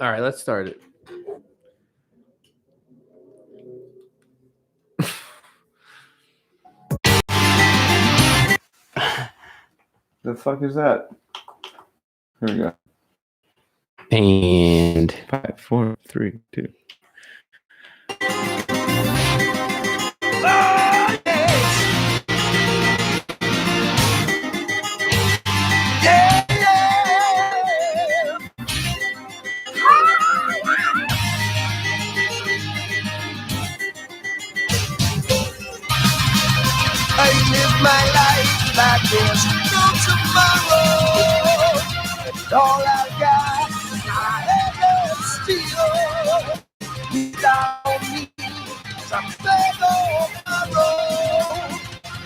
All right, let's start it. The fuck is that? Here we go. And 5, 4, 3, 2. I live my life like there's no tomorrow. And all I've got is my head steel. Without me, I'm dead on my road.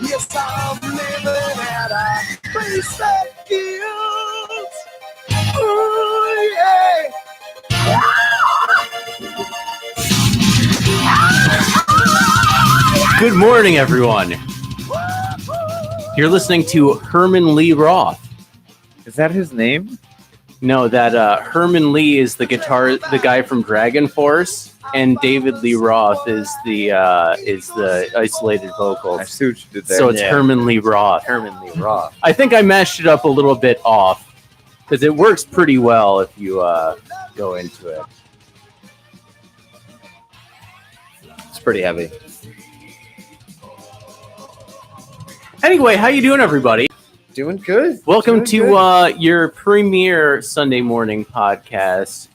Yes, I'm living at a place that kills. Ooh, yeah. good morning, everyone. You're listening to Herman Lee Roth. Is that his name? No, that Herman Lee is the guy from Dragon Force, and David Lee Roth is the isolated vocals. I see what you did there. So it's Herman Lee Roth. Herman Lee Roth. I think I mashed it up a little bit off because it works pretty well if you go into it. It's pretty heavy. Anyway, how you doing, everybody? Doing good. Welcome Doing to your premiere Sunday morning podcast.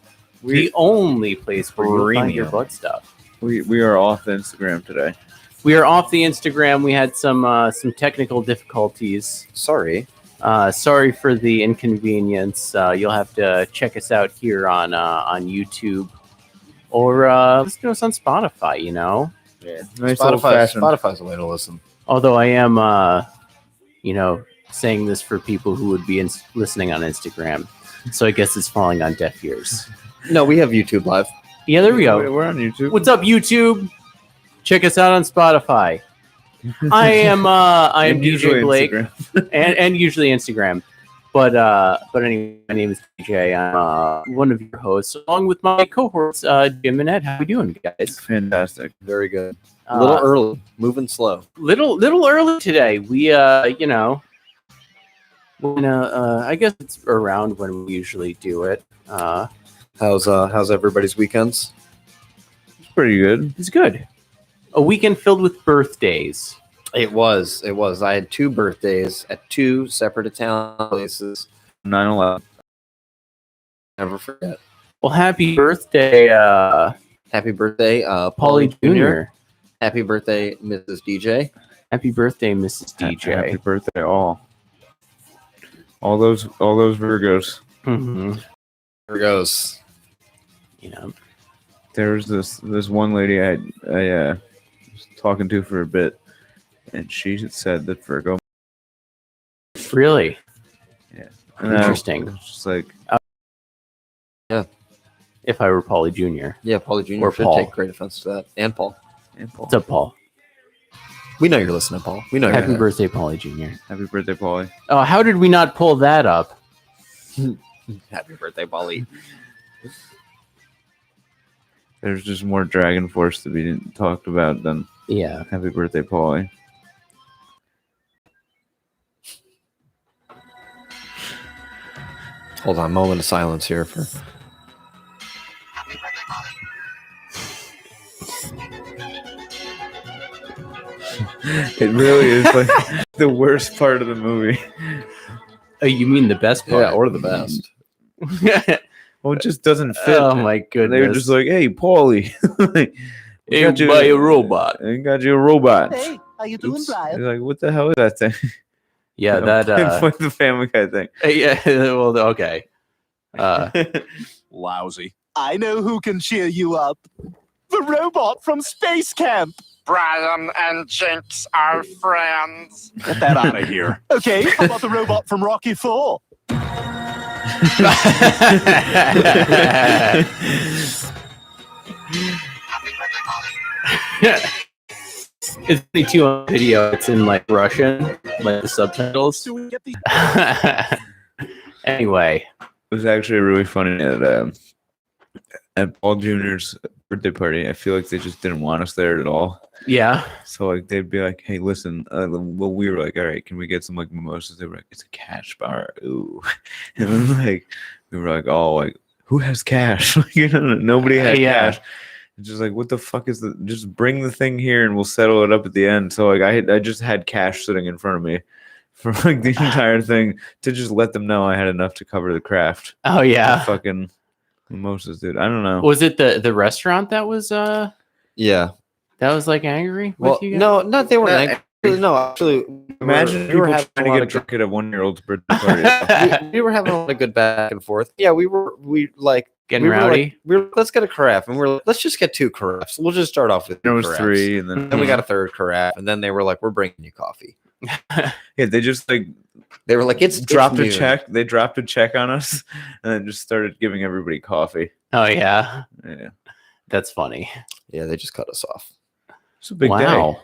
The only place where you find your butt stuff. We are off Instagram today. We are off the Instagram. We had some technical difficulties. Sorry. Sorry for the inconvenience. You'll have to check us out here on YouTube or listen to us on Spotify. You know, Yeah. Nice old-fashioned. Spotify's a way to listen. although I am, saying this for people who would be listening on Instagram. So I guess it's falling on deaf ears. No, we have YouTube Live. Yeah, there we go. We're on YouTube. What's up, YouTube? Check us out on Spotify. I am And DJ usually Blake, Instagram. and usually Instagram. But anyway, my name is DJ. I'm one of your hosts, along with my cohorts, Jim and Ed. How we doing, guys? Fantastic. Very good. A little early. Moving slow. Little early today. We I guess it's around when we usually do it. How's everybody's weekends? It's pretty good. It's good. A weekend filled with birthdays. It was. I had 2 birthdays at 2 separate Italian places. 9/11. Never forget. Well, happy birthday, Happy birthday, Paulie Jr. Happy birthday, Mrs. DJ. Happy birthday, Mrs. DJ. Happy birthday, all those Virgos. Mm-hmm. Here goes. There was this one lady I was talking to for a bit, and she said that Virgo. Really? And Interesting. I was just like, If I were Paulie Jr. Yeah, Paulie Jr. Or should Paul. take great offense to that. And Paul. What's up, Paul? We know you're listening, Paul. We know you're Happy birthday, Paulie Jr. happy birthday, Paulie. Oh, how did we not pull that up? Happy birthday, Paulie. There's just more Dragon Force to be talked about than Yeah. happy birthday, Paulie. Hold on, moment of silence here for. It really is like the worst part of the movie. Oh, you mean the best part? Yeah, or the best. Well, it just doesn't fit. Oh my goodness! They were just like, "Hey, Paulie, Hey, buy a robot." I got you a robot. Hey, how you doing, He's Brian? like, "What the hell is that thing?" Yeah, You know, that. like the Family Guy thing. Yeah. Well, okay. Lousy. I know who can cheer you up. The robot from Space Camp. Brian and Jinx are friends. Get that out of here. Okay, how about the robot from Rocky 4? It's funny too on video. It's in like Russian, like the subtitles. Do we get the Anyway, It was actually really funny that at Paul Jr.'s birthday party, I feel like they just didn't want us there at all. Yeah. So like they'd be like, "Hey, listen." Well, we were like, "All right, can we get some like mimosas?" They were like, "It's a cash bar." Ooh, and then like we were like, "Oh, like who has cash?" Like, nobody had Yeah. cash. It's just like, what the fuck is the? Just bring the thing here and we'll settle it up at the end. So like I just had cash sitting in front of me for like the entire thing to just let them know I had enough to cover the craft. Oh yeah. Fucking mimosas, dude. I don't know. Was it the restaurant that was Yeah. like angry Well, with you guys? no, they weren't Not angry. No, actually, Imagine we were people having trying a to lot get of good, drunk at a 1-year-old's birthday party. we were having a lot of good back and forth. Yeah, we like Getting we were rowdy. like, let's get a carafe, and we're like, let's just get 2 carafes. We'll just start off with There 2 was carafes. 3, and then Then we got a 3rd carafe, and then they were like, we're bringing you coffee. yeah, they just like They were like, it's dropped a noon. check. They dropped a check on us, and then just started giving everybody coffee. Oh yeah. Yeah, That's funny. Yeah, they just cut us off. it's a big day. Wow.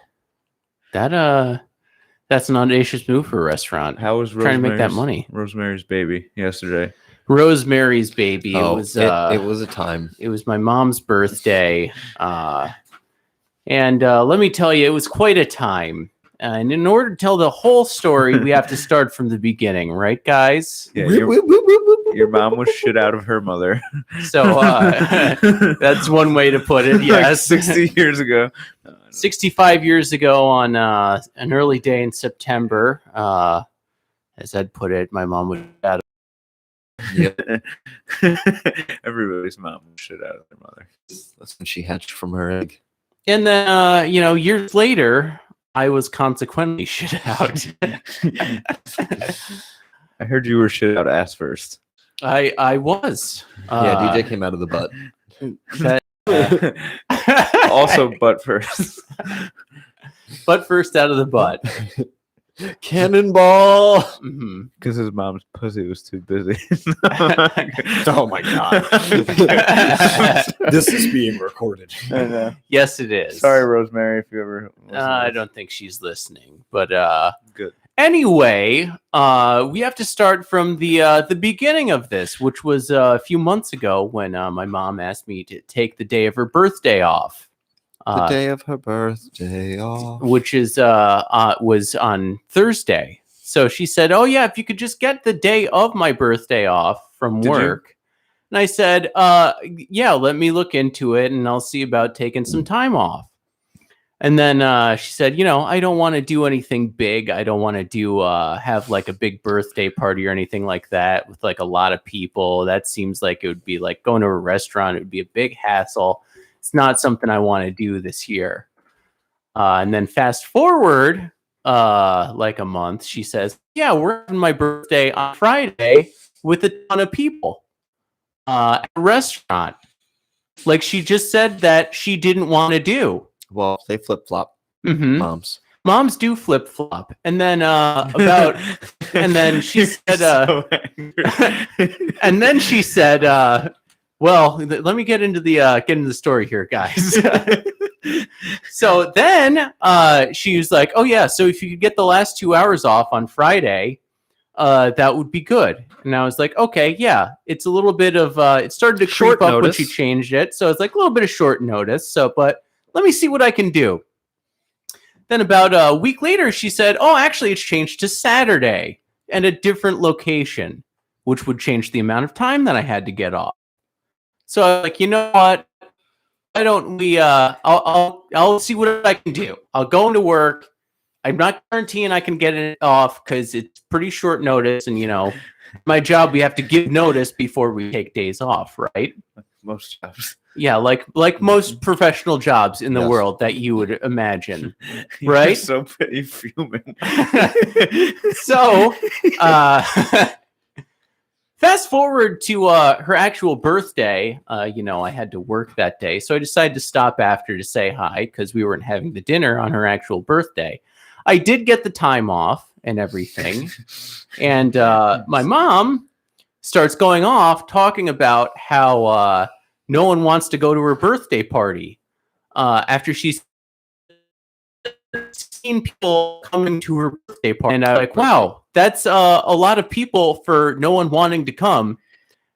That's an audacious move for a restaurant. How was Trying to make that Rosemary's- money. Rosemary's Baby yesterday? Rosemary's Baby. Oh, It was it was a time. it was my mom's birthday. And let me tell you, it was quite a time. And in order to tell the whole story, we have to start from the beginning, right, guys? Yeah, your mom was shit out of her mother. So that's one way to put it. Like Yes. 60 years ago. 65 years ago on an early day in September, as Ed put it, my mom was out. Everybody's mom was shit out of their mother. That's when she hatched from her egg. And then, years later, I was consequently shit out. I heard you were shit out ass first. I was. Yeah, DJ came out of the butt. that- Also, butt first. butt first out of the butt. Cannonball! Mhm. Because his mom's pussy was too busy. Oh my god. This is being recorded. I know. Yes, it is. Sorry, Rosemary, if you ever. I don't think she's listening, but Good. anyway, we have to start from the beginning of this, which was a few months ago when my mom asked me to take the day of her birthday off. The day of her birthday off. Which was on Thursday. So she said, "Oh yeah, if you could just get the day of my birthday off from Did you? work." And I said, "Yeah, let me look into it, and I'll see about taking some time off." And then she said, "I don't want to do anything big. I don't want to do have like a big birthday party or anything like that with like a lot of people. That seems like it would be like going to a restaurant. It would be a big hassle. It's not something I want to do this year." And then fast forward like a month, she says, "Yeah, we're having my birthday on Friday with a ton of people at a restaurant." Like she just said that she didn't want to do. Well, they flip flop, Mhm. moms. Moms do flip flop. And then and then she said, So angry. and then she said, well, let me get into the story here, guys. So then she was like, "Oh yeah, so if you could get the last 2 hours off on Friday, that would be good." And I was like, "Okay, yeah." It's a little bit of it started to Short creep up when notice. she changed it, so it's like a little bit of short notice. So, but let me see what I can do. Then about a week later, she said, "Oh, actually, it's changed to Saturday and a different location, which would change the amount of time that I had to get off." So I was like, "You know what? Why don't we? I'll see what I can do. I'll go into work. I'm not guaranteeing I can get it off because it's pretty short notice, and my job, we have to give notice before we take days off, right? Most jobs. Yeah, like most professional jobs in the Yes. world that you would imagine." You're Right? so petty fuming. So, fast forward to her actual birthday. I had to work that day, so I decided to stop after to say hi because we weren't having the dinner on her actual birthday. I did get the time off and everything, and my mom starts going off talking about how no one wants to go to her birthday party after she's seen people coming to her birthday party. And I'm like, wow, that's a lot of people for no one wanting to come.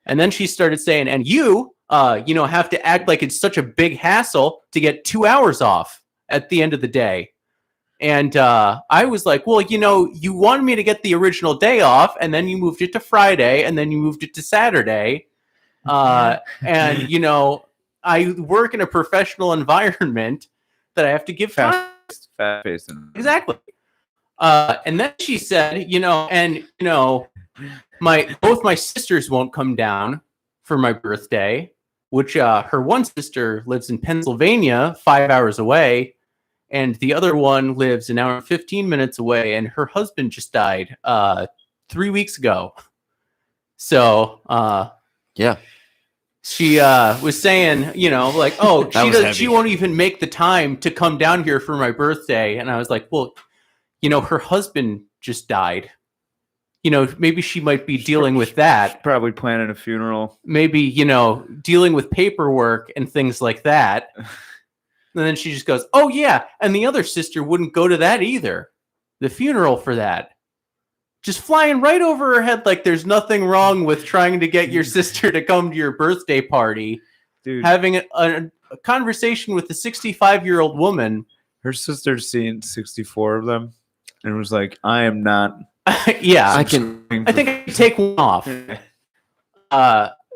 And then she started saying, "And you have to act like it's such a big hassle to get 2 hours off at the end of the day. And I was like, well, you wanted me to get the original day off, and then you moved it to Friday, and then you moved it to Saturday. And, I work in a professional environment that I have to give time. Fast-paced. Exactly. And then she said, both my sisters won't come down for my birthday, which her one sister lives in Pennsylvania, 5 hours away, and the other one lives an hour and 15 minutes away, and her husband just died 3 weeks ago. So, Yeah. she was saying, she won't even make the time to come down here for my birthday. And I was like, well, her husband just died. Maybe she might be dealing with that. Probably planning a funeral. Maybe, dealing with paperwork and things like that. And then she just goes, oh, yeah. And the other sister wouldn't go to that either. The funeral for that. Just flying right over her head like there's nothing wrong with trying to get your sister to come to your birthday party. Dude, having a conversation with a 65-year-old woman. her sister's seen 64 of them and was like, I am not. Yeah. I think I can take one off.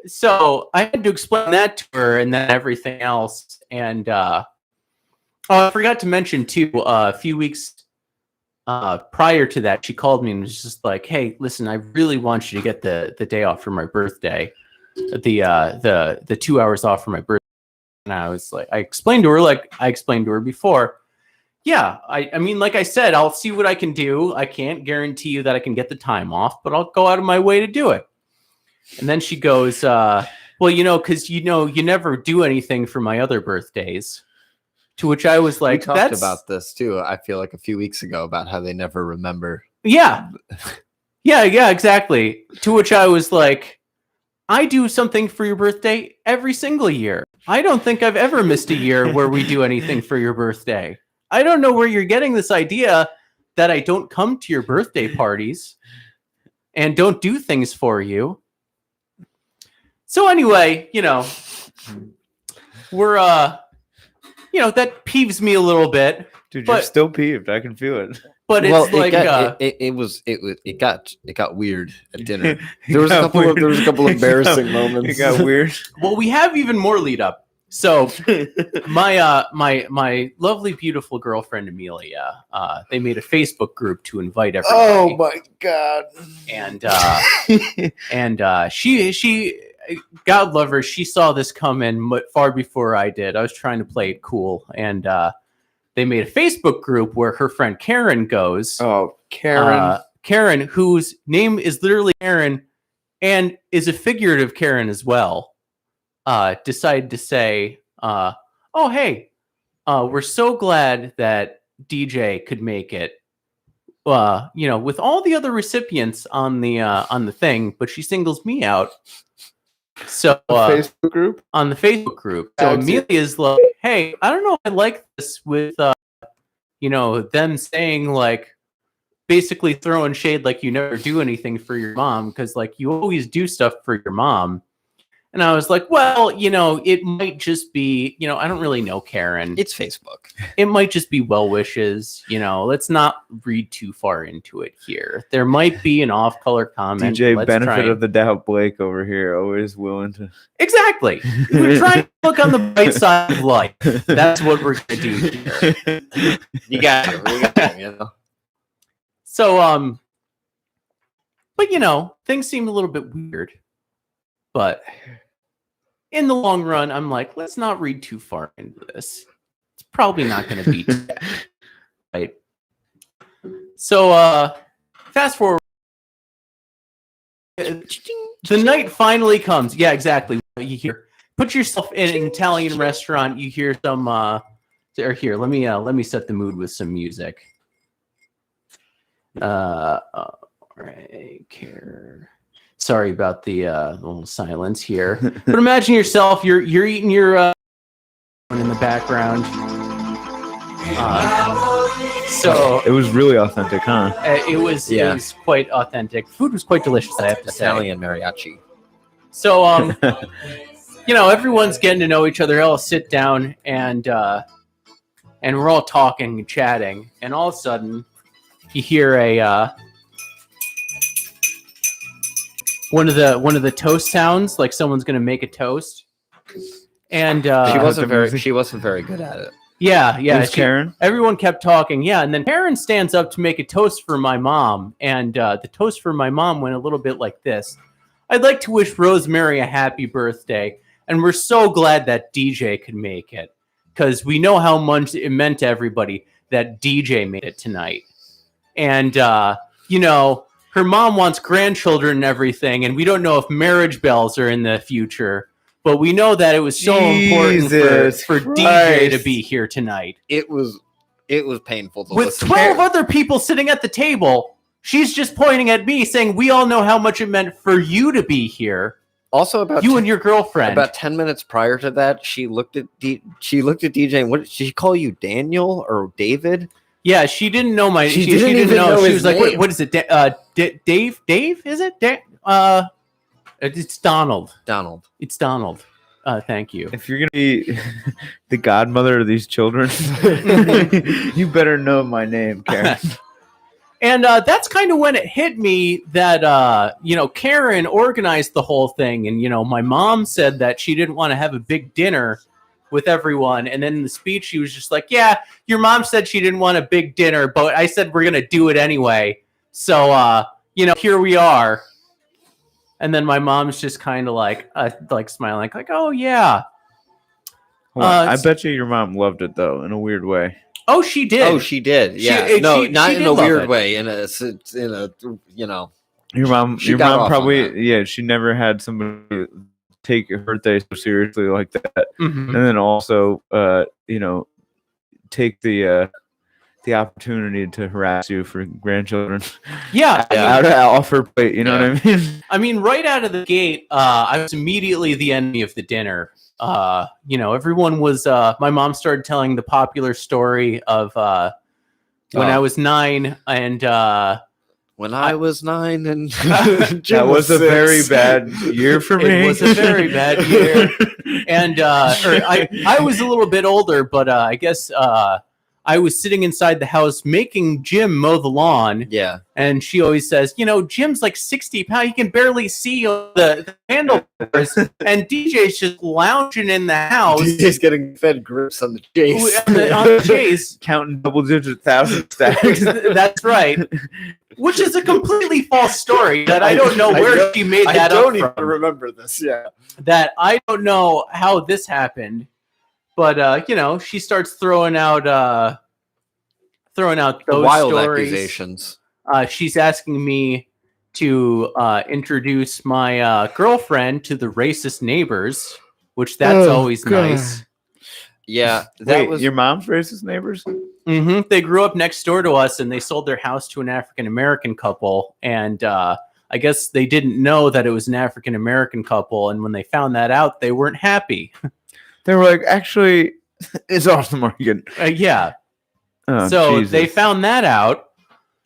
So I had to explain that to her and then everything else. And I forgot to mention, too, a few weeks prior to that, she called me and was just like, hey, listen, I really want you to get the day off for my birthday, the 2 hours off for my birthday. And I was like, I explained to her like I explained to her before. Yeah, I mean, like I said, I'll see what I can do. I can't guarantee you that I can get the time off, but I'll go out of my way to do it. And then she goes, well, because you never do anything for my other birthdays. To which I was like, we talked about this too. I feel like a few weeks ago about how they never remember. Yeah, exactly. To which I was like, I do something for your birthday every single year. I don't think I've ever missed a year where we do anything for your birthday. I don't know where you're getting this idea that I don't come to your birthday parties and don't do things for you. So anyway, we're, that peeves me a little bit. Dude, but, you're still peeved. I can feel it. But it's it got weird at dinner. There was a couple embarrassing moments. It got weird. Well, we have even more lead up. So my lovely, beautiful girlfriend Amelia, they made a Facebook group to invite everybody. Oh my god! And she, God love her, she saw this coming far before I did. I was trying to play it cool, and they made a Facebook group where her friend Karen goes. Oh, Karen! Karen, whose name is literally Karen, and is a figurative Karen as well. Decided to say, oh, hey, we're so glad that DJ could make it, with all the other recipients on the thing, but she singles me out. So Facebook group? On the Facebook group. So Amelia's like, hey, I don't know if I like this with, them saying like, basically throwing shade like you never do anything for your mom because like you always do stuff for your mom. And I was like, well, it might just be, I don't really know Karen. It's Facebook. It might just be well wishes. Let's not read too far into it here. There might be an off-color comment. DJ benefit of the doubt Blake over here, always willing to. Exactly. We're trying to look on the bright side of life. That's what we're going to do here. You got it. So, but things seem a little bit weird. But in the long run, I'm like, let's not read too far into this. It's probably not going to be too bad, right? So, fast forward. The night finally comes. Yeah, exactly. You hear. Put yourself in an Italian restaurant. You hear some. Or here, let me set the mood with some music. All right, care. Sorry about the little silence here. But imagine yourself, you're eating your in the background. So it was really authentic, huh? It was quite authentic. Food was quite delicious, I have to say. Italian mariachi. So everyone's getting to know each other. All sit down and we're all talking and chatting, and all of a sudden you hear a one of the toast sounds, like someone's gonna make a toast. And she wasn't very good at it. Yeah. Who's Karen? Everyone kept talking, yeah, and then Karen stands up to make a toast for my mom, and the toast for my mom went a little bit like this: "I'd like to wish Rosemary a happy birthday, and we're so glad that DJ could make it, because we know how much it meant to everybody that DJ made it tonight." And her mom wants grandchildren and everything, and we don't know if marriage bells are in the future. But we know that it was so important for DJ to be here tonight. It was painful to With listen 12 to. other people sitting at the table, she's just pointing at me saying, "We all know how much it meant for you to be here. Also, about You and your girlfriend." about 10 minutes prior to that, she looked at DJ and what did she call you, Daniel or David? Yeah, she didn't know my. She She didn't didn't even know. know She his was like, name. "What is it? Dave? Dave? Is it? It's Donald. Donald. It's Donald. Thank you." If you're gonna be the godmother of these children, you better know my name, Karen. And that's kind of when it hit me that Karen organized the whole thing, and my mom said that she didn't want to have a big dinner with everyone, and then in the speech she was just like, "Yeah, your mom said she didn't want a big dinner, but I said we're gonna do it anyway, so here we are." And then my mom's just kind of like smiling, like, "Oh yeah." Hold on. I bet you your mom loved it though, in a weird way. Oh, she did. Oh, she did. Yeah. She- no, she- not she in did a love weird it. way. In a Your mom, She got off on probably, that. yeah, she never had somebody take her birthday so seriously like that, Mhm. and then also, take the opportunity to harass you for grandchildren. Yeah. Out off her plate, you know what I mean? I mean, right out of the gate, I was immediately the enemy of the dinner. Everyone was. My mom started telling the popular story of when I was 9, and when I was 9 and That was a very bad year for me. it was a very bad year. And I was a little bit older, but I guess I was sitting inside the house making Jim mow the lawn. Yeah. And she always says, Jim's like 60 pounds. He can barely see the handlebars. And DJ's just lounging in the house. DJ's getting fed grips on the chase. on the chase. Counting double-digit thousand stacks. That's right. Which is a completely false story that I don't know where she made that I up don't even from. remember this. Yeah. That I don't know how this happened. But she starts throwing out those Wild stories. accusations. She's asking me to introduce my girlfriend to the racist neighbors, which that's always nice. Yeah. Wait, your mom's racist neighbors? Hmm. They grew up next door to us, and they sold their house to an African American couple. And I guess they didn't know that it was an African American couple. And when they found that out, they weren't happy. They were like, actually, it's off the market. Yeah. Oh, So Jesus. they found that out.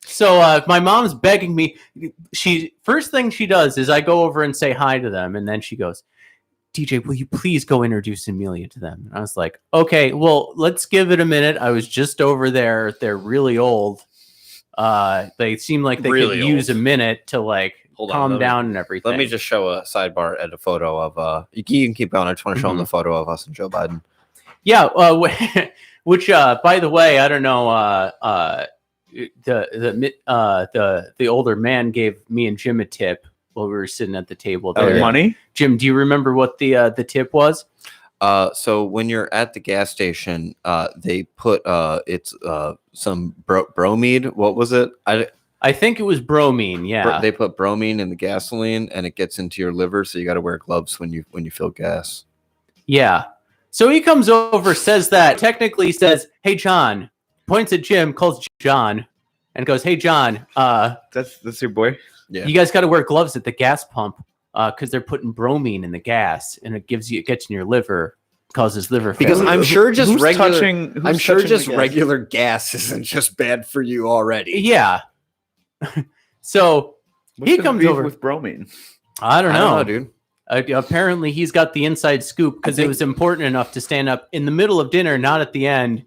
So my mom's begging me. First thing she does is I go over and say hi to them, and then she goes, "DJ, will you please go introduce Amelia to them?" And I was like, "Okay, well, let's give it a minute. I was just over there. They're really old. They seem like they Really could use a old. minute to like Hold on, calm let me- down and everything." Let me just show a sidebar at a photo of you can keep going. I just want to show them Mm-hmm. the photo of us and Joe Biden. Yeah, which by the way, I don't know. The older man gave me and Jim a tip while we were sitting at the table. Oh, There. money? Jim, do you remember what the tip was? So when you're at the gas station, they put it's some bromide. What was it? I think it was bromine. Yeah. They put bromine in the gasoline, and it gets into your liver. So you got to wear gloves when you fill gas. Yeah. So he comes over, says that, technically says, "Hey, John," points at Jim, calls John, and goes, "Hey, John, That's your boy? Yeah. you guys got to wear gloves at the gas pump because they're putting bromine in the gas, and it gets in your liver, causes liver Because failure." I'm sure just Who's regular. touching- who's I'm sure touching just the gas? regular gas isn't just bad for you already. Yeah. So What's he the comes beef over. with bromine. I don't know, dude. Apparently, he's got the inside scoop because it was important enough to stand up in the middle of dinner, not at the end,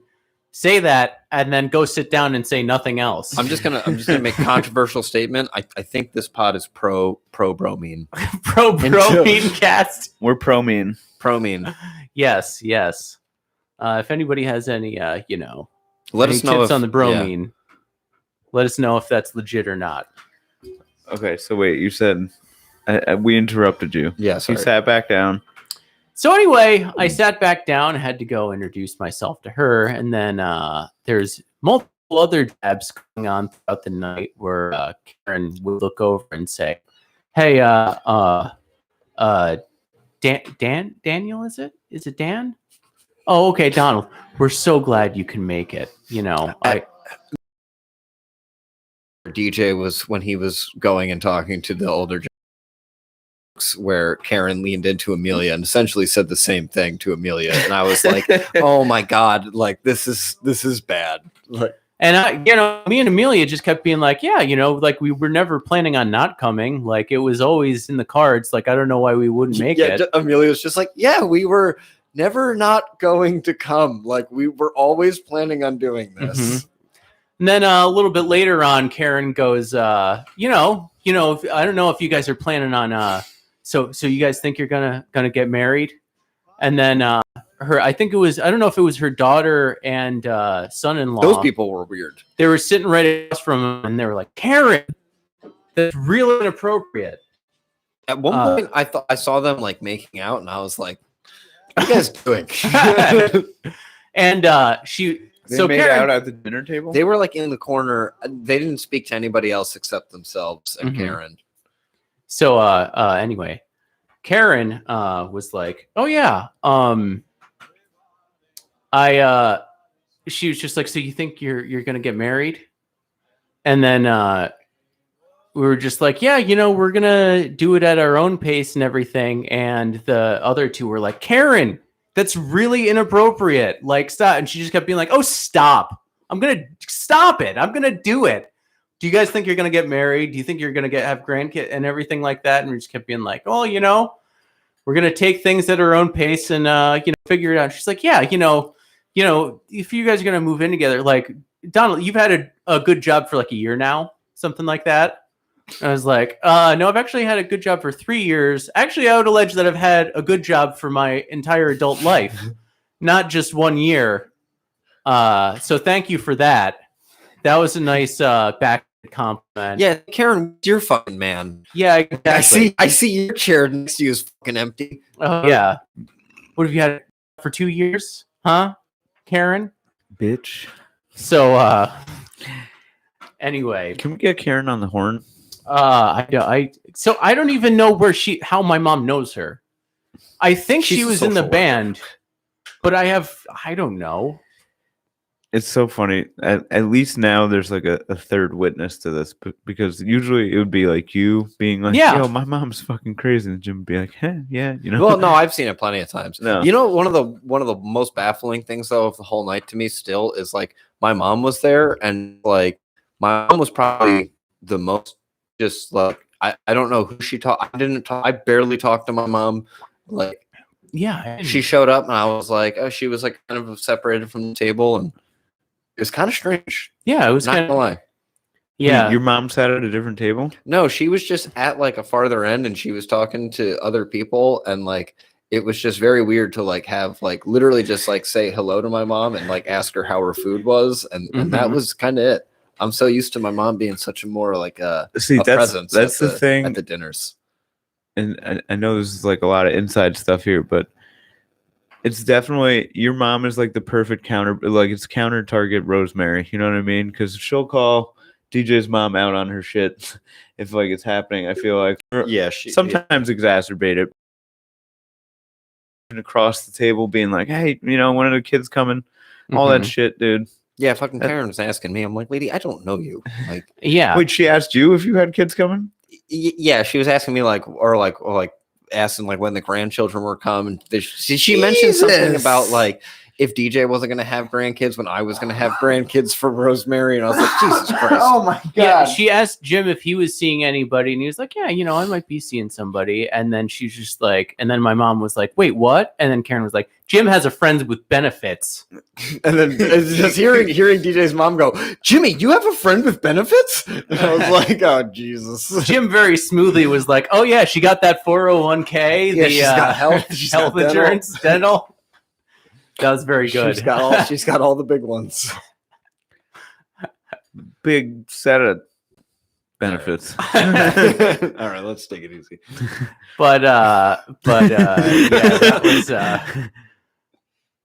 say that, and then go sit down and say nothing else. I'm just gonna make a controversial statement. I think this pod is pro bromine. Pro bromine cast. We're pro-mean. Promine. Yes. If anybody has any, Let any us know tips if, on the bromine, let us know if that's legit or not. Okay, so wait, you said we interrupted you. Yeah, You sorry. sat back down. So anyway, I sat back down, had to go introduce myself to her, and then there's multiple other dabs going on throughout the night where Karen would look over and say, "Hey, Daniel, is it? Is it Dan? Oh, okay, Donald. We're so glad you can make it. You know, DJ was when he was going and talking to the older jokes where Karen leaned into Amelia and essentially said the same thing to Amelia, and I was like, "Oh my god, like this is bad." Like, And me and Amelia just kept being like, yeah, like we were never planning on not coming. Like it was always in the cards. Like I don't know why we wouldn't make it. Amelia was just like, "Yeah, we were never not going to come. Like we were always planning on doing this." Mhm. And then a little bit later on, Karen goes, I don't know if you guys are planning on, so you guys think you're gonna get married? And then I don't know if it was her daughter and son-in-law. Those people were weird. They were sitting right across from him, and they were like, Karen, that's really inappropriate. At one point, I thought I saw them like making out, and I was like, "What are you guys doing?" And They made Karen, out at the dinner table. They were like in the corner. They didn't speak to anybody else except themselves and Mhm. Karen. So anyway, Karen was like, "Oh yeah, she was just like, so you think you're gonna get married?" And then we were just like, yeah, we're gonna do it at our own pace and everything. And the other two were like, Karen, that's really inappropriate. Like, stop. And she just kept being like, oh, stop. I'm gonna stop it. I'm gonna do it. Do you guys think you're gonna get married? Do you think you're gonna have grandkids and everything like that? And we just kept being like, oh, we're gonna take things at our own pace and figure it out. She's like, yeah, if you guys are gonna move in together, like Donald, you've had a good job for like a year now, something like that. I was like, no, I've actually had a good job for 3 years. Actually, I would allege that I've had a good job for my entire adult life, not just 1 year. So thank you for that. That was a nice back compliment. Yeah, Karen, you're fucking man. Yeah, exactly. I see your chair next to you is fucking empty. Oh, yeah. What have you had for 2 years? Huh, Karen? Bitch. So, anyway. Can we get Karen on the horn? I don't even know how my mom knows her. I think She's she a was in the social worker. band, but I don't know. It's so funny. At least now there's like a third witness to this, because usually it would be like you being like, Yeah. yo, my mom's fucking crazy. And Jim would be like, hey, yeah, Well, no, I've seen it plenty of times. No. One of the most baffling things though of the whole night to me still is like my mom was there, and like my mom was probably the most just like I don't know who she talked. I barely talked to my mom. Like Yeah, she showed up and I was like, oh, she was like kind of separated from the table, and it was kind of strange. yeah, it was Not kind gonna of lie. yeah. Your mom sat at a different table? No, she was just at like a farther end, and she was talking to other people, and like it was just very weird to like have like literally just like say hello to my mom and like ask her how her food was, and that Mhm. was kind of it. I'm so used to my mom being such a more like See, a presence. that's at the thing. at the dinners. And I know this is like a lot of inside stuff here, but it's definitely, your mom is like the perfect counter, like it's counter target Rosemary. You know what I mean? Because she'll call DJ's mom out on her shit if like it's happening. I feel like Yeah, sometimes exacerbate it. And across the table being like, hey, one of the kids coming, all that Mhm. shit, dude. Yeah, fucking Karen was asking me. I'm like, lady, I don't know you. Like, Yeah. Wait, she asked you if you had kids coming? yeah, she was asking me like, or asking like when the grandchildren were coming. She mentioned something Jesus. about like if DJ wasn't going to have grandkids when I was going to have grandkids for Rosemary. And I was like, Jesus Christ. Oh my god. Yeah, she asked Jim if he was seeing anybody, and he was like, "Yeah, I might be seeing somebody." And then she's just like, and then my mom was like, "Wait, what?" And then Karen was like, "Jim has a friend with benefits." And then just hearing DJ's mom go, Jimmy, you have a friend with benefits? And I was like, oh, Jesus. Jim very smoothly was like, "Oh yeah, she got that 401k, Yeah, the she's got health. She's health got dental. insurance, dental." That was very good. She's got all the big ones. Big set of benefits. All right, let's take it easy. But yeah,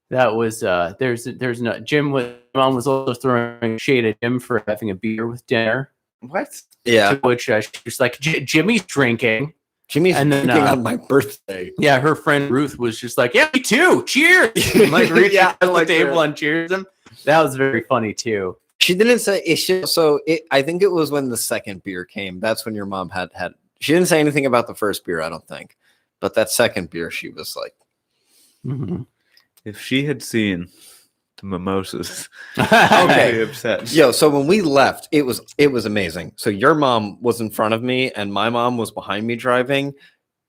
that was there's no mom was also throwing shade at Jim for having a beer with dinner. What? Yeah. To which she's like, Jimmy's drinking. Jimmy's And then, drinking on my birthday. Yeah, her friend Ruth was just like, "Yeah, me too. Cheers!" Like reached Yeah, out to the like table that. and cheers him. That was very funny too. She didn't say it. I think it was when the second beer came. That's when your mom had. She didn't say anything about the first beer, I don't think. But that second beer, she was like, Mm-hmm. If she had seen the mimosas, Okay. I'd be upset. yo, so when we left, it was amazing. So your mom was in front of me and my mom was behind me driving.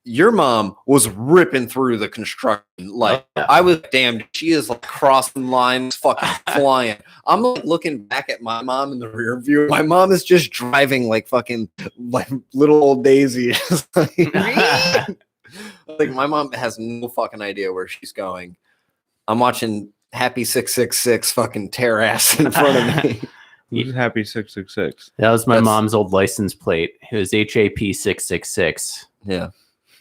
Your mom was ripping through the construction. Like, I was damned. She is like crossing lines, fucking flying. I'm like looking back at my mom in the rear view. My mom is just driving like fucking like little old Daisy. Just like my mom has no fucking idea where she's going. I'm watching Happy 666 fucking tear ass in front of me. Who's Happy 666? That was my That's- mom's old license plate. It was HAP 666. Yeah.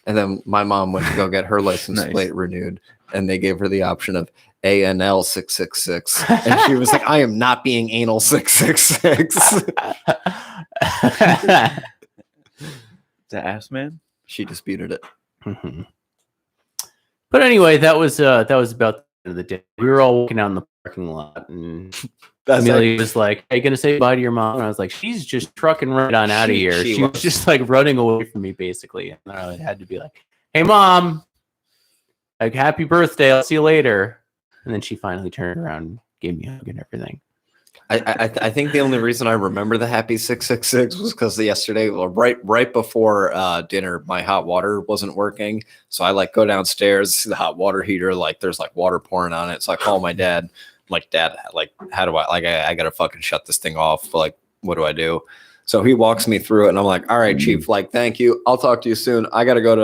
And then my mom went to go get her license Nice. plate renewed, and they gave her the option of ANL 666. And she was like, I am not being anal 666. The ass man? She disputed it. Mhm. But anyway, that was about the end of the day. We were all walking out in the parking lot, and Amelia was like, "Are you gonna say bye to your mom?" And I was like, "She's just trucking right on out of She- here." she She was was. just like running away from me, basically. And I had to be like, "Hey, mom, like, happy birthday! I'll see you later." And then she finally turned around, and gave me a hug and everything. I think the only reason I remember the Happy 666 was because yesterday, well, right before dinner, my hot water wasn't working. So I like go downstairs, see the hot water heater, like there's like water pouring on it. So I call my dad. I'm like, Dad, like how do I gotta fucking shut this thing off? Like, what do I do? So he walks me through it, and I'm like, all right, Chief, like, thank you. I'll talk to you soon. I got to go to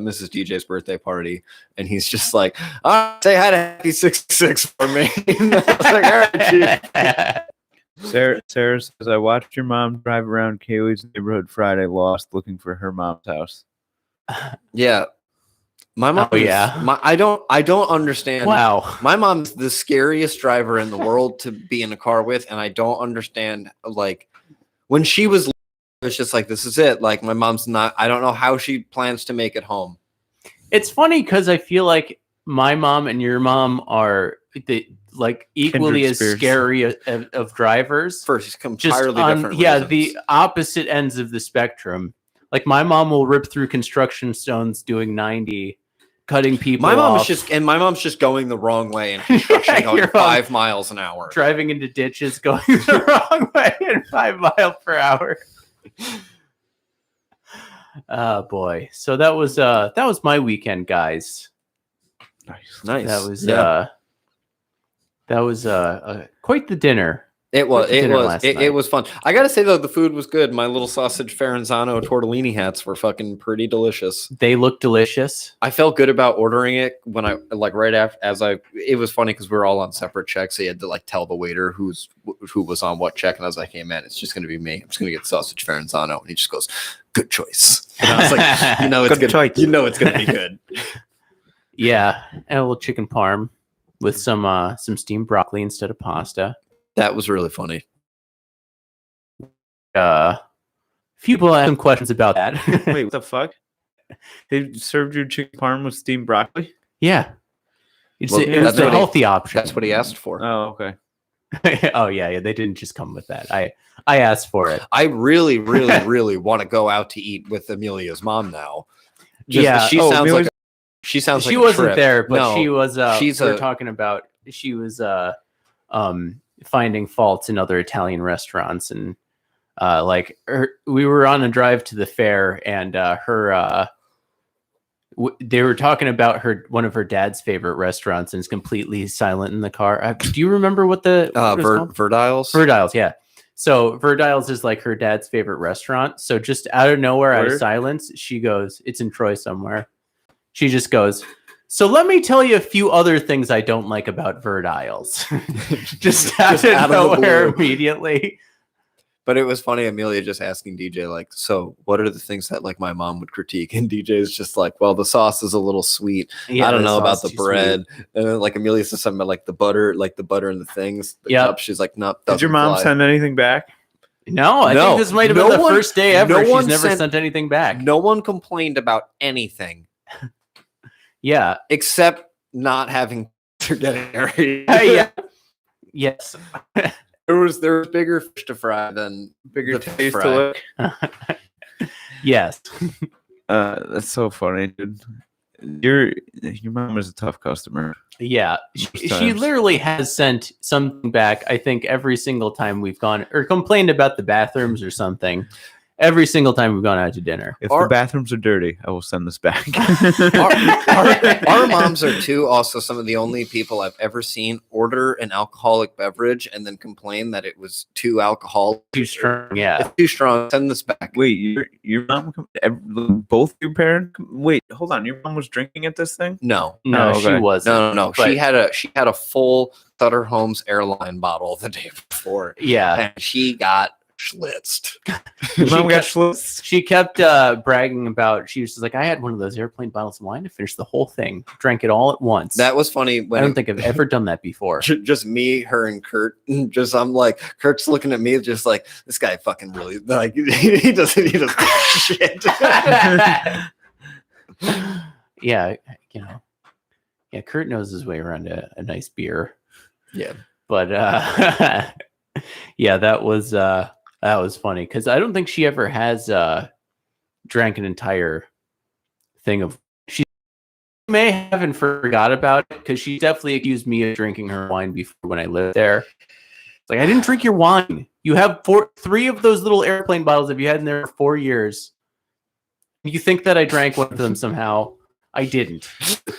Mrs. DJ's birthday party. And he's just like, all right, say hi to Happy 66 for me. And I was like, all right, Chief. Sarah says, I watched your mom drive around Kaylee's neighborhood Friday lost looking for her mom's house. Yeah. My mom, Oh, yeah. I don't understand. Wow. My mom's the scariest driver in the world to be in a car with. And I don't understand, like, when she was, it's just like, this is it. Like, my mom's not, I don't know how she plans to make it home. It's funny because I feel like my mom and your mom are like equally Kindred as spirits. scary of drivers. First, Just entirely on, different. yeah, reasons. the opposite ends of the spectrum. Like my mom will rip through construction stones doing 90, cutting people. My mom off, is just going the wrong way in construction, going Your mom- 5 miles an hour. driving into ditches, going the wrong way at 5 miles per hour. Oh boy! So that was my weekend, guys. Nice. Nice. That was quite the dinner. It was. Went to dinner last It night. was fun. I gotta say though, the food was good. My little sausage Ferranzano tortellini hats were fucking pretty delicious. They look delicious. I felt good about ordering it when I like right after as I. It was funny because we were all on separate checks. So you had to like tell the waiter who was on what check, and I was like, "Hey man, it's just gonna be me. I'm just gonna get sausage Ferranzano," and he just goes, "Good choice." And I was like, "You know it's Good gonna, choice. you know it's gonna be good." Yeah, and a little chicken parm with some steamed broccoli instead of pasta. That was really funny. Few people have some questions about that. Wait, what the fuck? They served you chicken parm with steamed broccoli? Yeah, it's Well, it was that's the what he- healthy option. That's what he asked for. Oh, okay. Oh yeah, they didn't just come with that. I asked for it. I really, really, really want to go out to eat with Amelia's mom now. Yeah. she Oh, sounds Amelia's- like she sounds like She a wasn't trip. there, but No, she was. she's we were a- talking about. she was finding faults in other Italian restaurants, and we were on a drive to the fair, and they were talking about one of her dad's favorite restaurants, and it's completely silent in the car. Do you remember what the what it was called? Verdiles? Verdiles, yeah. So Verdiles is like her dad's favorite restaurant. So just out of nowhere, out of silence, she goes, "It's in Troy somewhere." She just goes, "So let me tell you a few other things I don't like about Verdiles." just out of nowhere immediately. But it was funny, Amelia just asking DJ, like, so what are the things that like my mom would critique? And DJ is just like, well, the sauce is a little sweet. Yeah, I don't know about sauce the too bread. And then like Amelia says something about like the butter and the things. The cup. She's like, nope. Did your mom send anything back? No, I think this might have been the first day ever. She's never sent anything back. No one complained about anything. Yeah. Except not having to get married. Yeah. Yes. There was bigger fish to fry than Bigger the taste fry. to look. Yes. That's so funny, dude. Your mom is a tough customer. Yeah. She literally has sent something back, I think, every single time we've gone or complained about the bathrooms or something. Every single time we've gone out to dinner. If the bathrooms are dirty, I will send this back. Our moms are too also some of the only people I've ever seen order an alcoholic beverage and then complain that it was too alcoholic. Too strong, yeah. It's too strong. Send this back. Wait, your mom, both your parents? Wait, hold on. Your mom was drinking at this thing? No, No, okay. she wasn't. no. But- She had a full Sutter Homes airline bottle the day before, Yeah. and she got schlitzed. Your mom got kept- schlitz? She kept bragging about, she was just like, I had one of those airplane bottles of wine to finish the whole thing. Drank it all at once. That was funny. I When don't think I've ever done that before. just me, her, and Kurt. I'm like, Kurt's looking at me, just like this guy fucking really like he doesn't shit. Yeah, yeah, Kurt knows his way around a nice beer. Yeah. But yeah, that was funny because I don't think she ever has drank an entire thing of. She may have and forgot about it because she definitely accused me of drinking her wine before when I lived there. It's like, I didn't drink your wine. You have 3 of those little airplane bottles that you had in there for 4 years. You think that I drank one of them somehow? I didn't.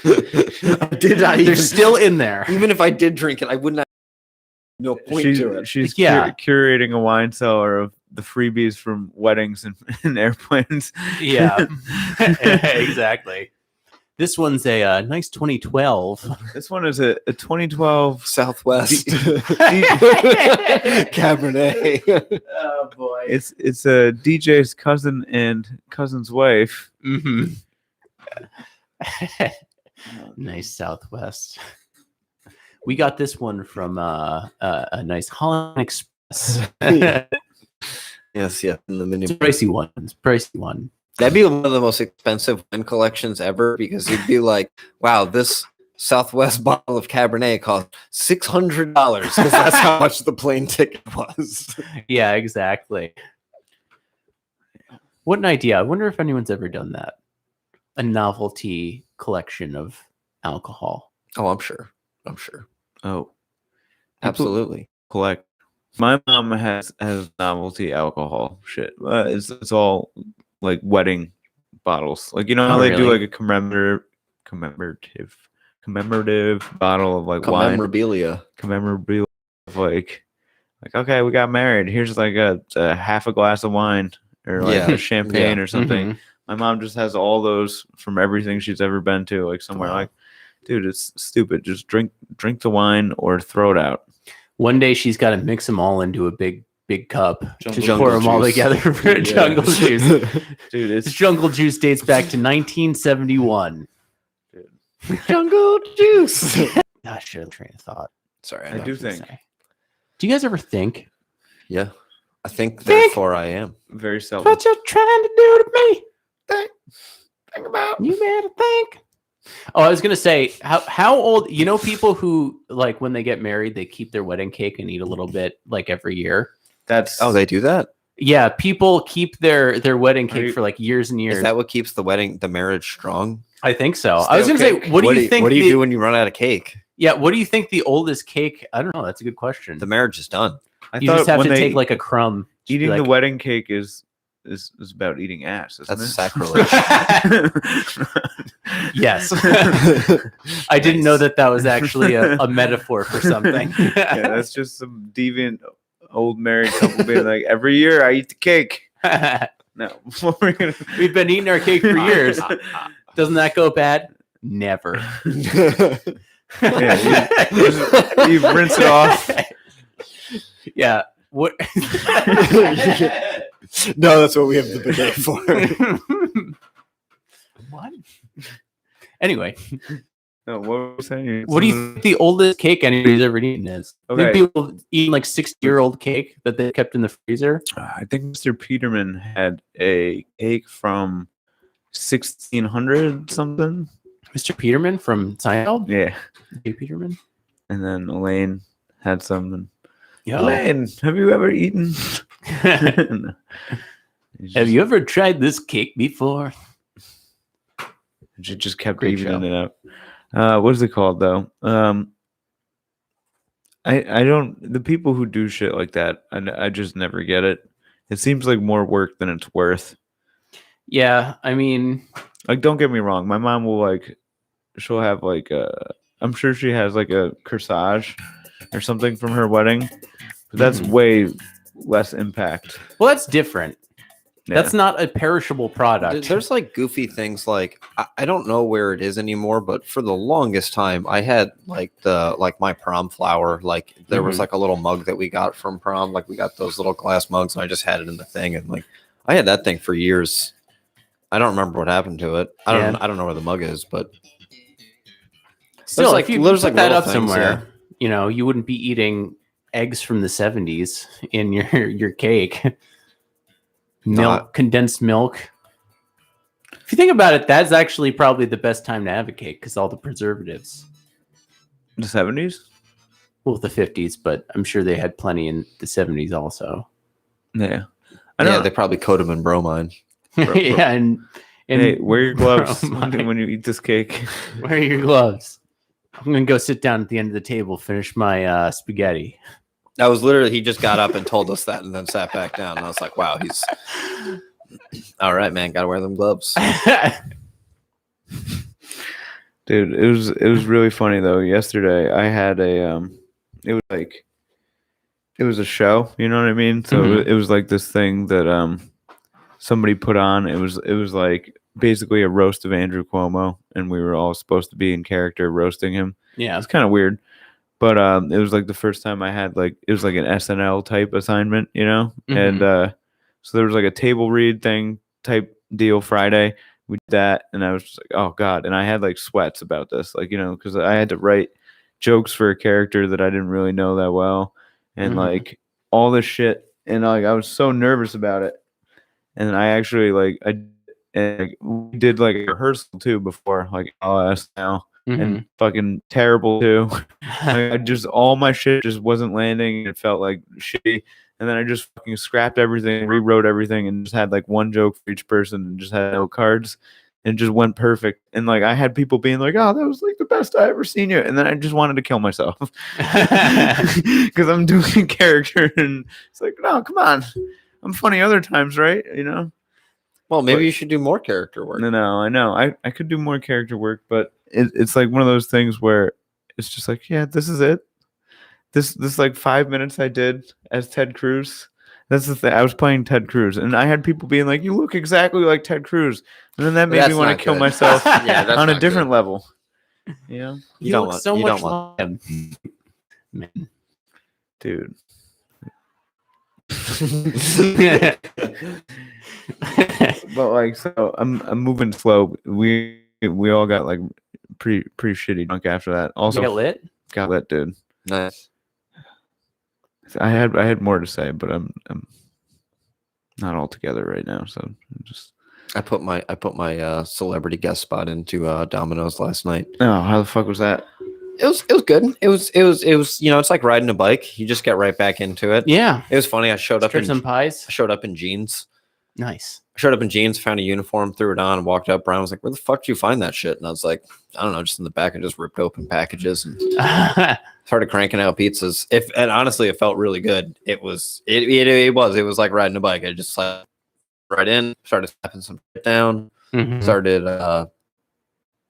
Did I? They're still in there. Even if I did drink it, I wouldn't have no point to it. She's Yeah. curating a wine cellar of the freebies from weddings and airplanes. Yeah, exactly. This one's a nice 2012. This one is a 2012 Southwest Cabernet. Oh boy. It's a DJ's cousin and cousin's wife. Mm-hmm. Nice Southwest. We got this one from a nice Holland Express. Yes, yeah. In the mini. It's a pricey one. It's a pricey one. That'd be one of the most expensive wine collections ever because you'd be like, wow, this Southwest bottle of Cabernet cost $600 because that's how much the plane ticket was. Yeah, exactly. What an idea. I wonder if anyone's ever done that. A novelty collection of alcohol. Oh, I'm sure. Oh, Absolutely. collect. My mom has novelty alcohol shit. It's all like wedding bottles. Like, you know how Oh, they do really? like a commemorative bottle of like wine. Memorabilia. Commemorative of like okay, we got married. Here's like a half a glass of wine or like Yeah. a champagne or something. Mhm. My mom just has all those from everything she's ever been to, like somewhere. Wow. Like, dude, it's stupid. Just drink the wine or throw it out. One day she's got to mix them all into a big cup. Just Jungle pour them all juice. together for Yeah. jungle juice. Dude, This it's jungle juice dates back to 1971. Jungle juice. Gosh, I had a train of thought. Sorry. I do think Do you guys ever think? Yeah. I think therefore I am. very seldom. What you're trying to do to me? Think about. You better think. Oh, I was gonna say, how old? You know, people who like when they get married, they keep their wedding cake and eat a little bit like every year. That's Oh, they do that? Yeah, people keep their wedding cake you- for like years and years. Is that what keeps the marriage strong? I think so. I was gonna say, what do you think? What do you the- do when you run out of cake? Yeah, what do you think the oldest cake? I don't know. That's a good question. The marriage is done. I You just have when to they- take like a crumb. Just be eating the like, wedding cake is about eating ass. Isn't That's it? sacrilege. Yes. I didn't know that was actually a metaphor for something. Yeah, that's just some deviant old married couple being like, every year I eat the cake. No, we're gonna. We've been eating our cake for years. Doesn't that go bad? Never. Yeah, you rinse it off. Yeah. What? No, that's what we have the bidet for. What? Anyway, No, what was I saying? what do you think the oldest cake anybody's ever eaten is? Okay. Think people eating like 60-year-old cake that they kept in the freezer? I think Mr. Peterman had a cake from 1600 something. Mr. Peterman from Seinfeld? Yeah, Jay Peterman? and then Elaine had some. And, Yeah. Elaine, have you ever eaten? No. Have you ever tried this cake before? She just kept Great evening show. it up. What is it called though? I don't. The people who do shit like that, I just never get it. It seems like more work than it's worth. Yeah, I mean, Like, don't get me wrong. My mom will like, she'll have like I'm sure she has like a corsage or something from her wedding, but that's way less impact. well, that's different. Yeah. That's not a perishable product. There's like goofy things like I don't know where it is anymore, but for the longest time I had like my prom flower. Like there was like a little mug that we got from prom. Like we got those little glass mugs and I just had it in the thing and like I had that thing for years. I don't remember what happened to it. I don't know where the mug is, but Still, like- if you there's put like that little up things, somewhere, you know, you wouldn't be eating eggs from the 70s in your cake. Milk, condensed milk. If you think about it, that's actually probably the best time to have a cake because all the preservatives. The 70s. Well, the 50s, but I'm sure they had plenty in the 70s also. Yeah. yeah, they probably coat them in bromine. Yeah, and Hey, wear your gloves Oh my. when you eat this cake. Where are your gloves? I'm gonna go sit down at the end of the table, finish my spaghetti. That was literally he just got up and told us that and then sat back down. And I was like, wow, he's all right, man. Gotta wear them gloves. Dude, it was really funny though. Yesterday I had a it was a show, you know what I mean? So Mhm. it was like this thing that somebody put on. It was like basically a roast of Andrew Cuomo, and we were all supposed to be in character roasting him. Yeah, It's kind of weird. But it was like the first time I had like it was like an SNL type assignment, you know? And so there was like a table read thing type deal Friday. We did that and I was just like, oh God. And I had like sweats about this, like, you know, because I had to write jokes for a character that I didn't really know that well. And Mhm. like all this shit. And like I was so nervous about it. And I actually like we did like a rehearsal too before like LS now. And fucking terrible too. I just all my shit just wasn't landing. It felt like shitty, and then I just fucking scrapped everything, rewrote everything, and just had like one joke for each person, and just had no cards, and it just went perfect. And like I had people being like, "Oh, that was like the best I ever seen you," and then I just wanted to kill myself because I'm doing a character, and it's like, no, come on, I'm funny other times, right? You know. Well, maybe you should do more character work. No, I know. I could do more character work, but it's like one of those things where it's just like, yeah, this is it. This like 5 minutes I did as Ted Cruz. That's the thing. I was playing Ted Cruz, and I had people being like, "You look exactly like Ted Cruz," and then that made me That's want not to kill good. myself Yeah, that's on a not different good. level. You know, You don't look want- so you much don't want- like him. Man. dude. But like, so I'm moving slow. We all got like pretty shitty drunk after that. Also, You get lit? got lit, dude. Nice. I had more to say, but I'm not all together right now. So I'm just I put my celebrity guest spot into Domino's last night. oh, how the fuck was that? It was good. It was you know, it's like riding a bike. You just get right back into it. Yeah. It was funny. I showed up Strips and in pies. jeans. Nice. I showed up in jeans, found a uniform, threw it on, and walked up. Brian was like, "Where the fuck did you find that shit?" And I was like, "I don't know, just in the back." And just ripped open packages and started cranking out pizzas. And honestly, it felt really good. It was like riding a bike. I just slept right in, started slapping some shit down, Mhm. started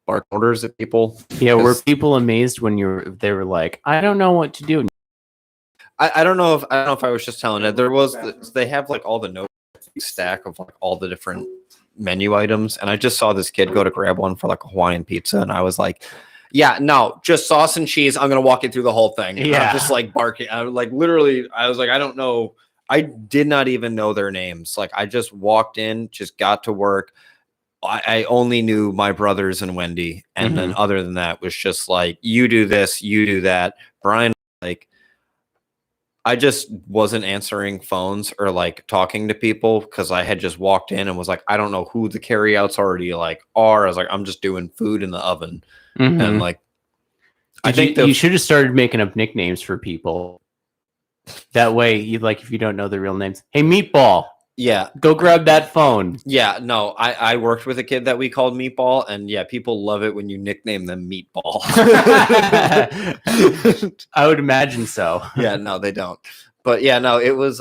bark orders at people. Yeah, were 'Cause people amazed when they were like, I don't know what to do? I don't know if I was just telling it. They have like all the note stack of like all the different menu items, and I just saw this kid go to grab one for like a Hawaiian pizza, and I was like, "Yeah, no, just sauce and cheese. I'm gonna walk you through the whole thing." And Yeah. I'm just like barking. I was like, literally, I was like, I don't know. I did not even know their names. Like, I just walked in, just got to work. I only knew my brothers and Wendy, and then other than that was just like, you do this, you do that. Brian, like, I just wasn't answering phones or like talking to people because I had just walked in and was like, I don't know who the carryouts already like are. I was like, I'm just doing food in the oven. Mhm. And like, I Did think you should have started making up nicknames for people. That way, you like if you don't know their real names. Hey, Meatball, yeah, go grab that phone. yeah, no, I worked with a kid that we called Meatball, and yeah, people love it when you nickname them Meatball. I would imagine so. Yeah, no, they don't. But yeah, no, it was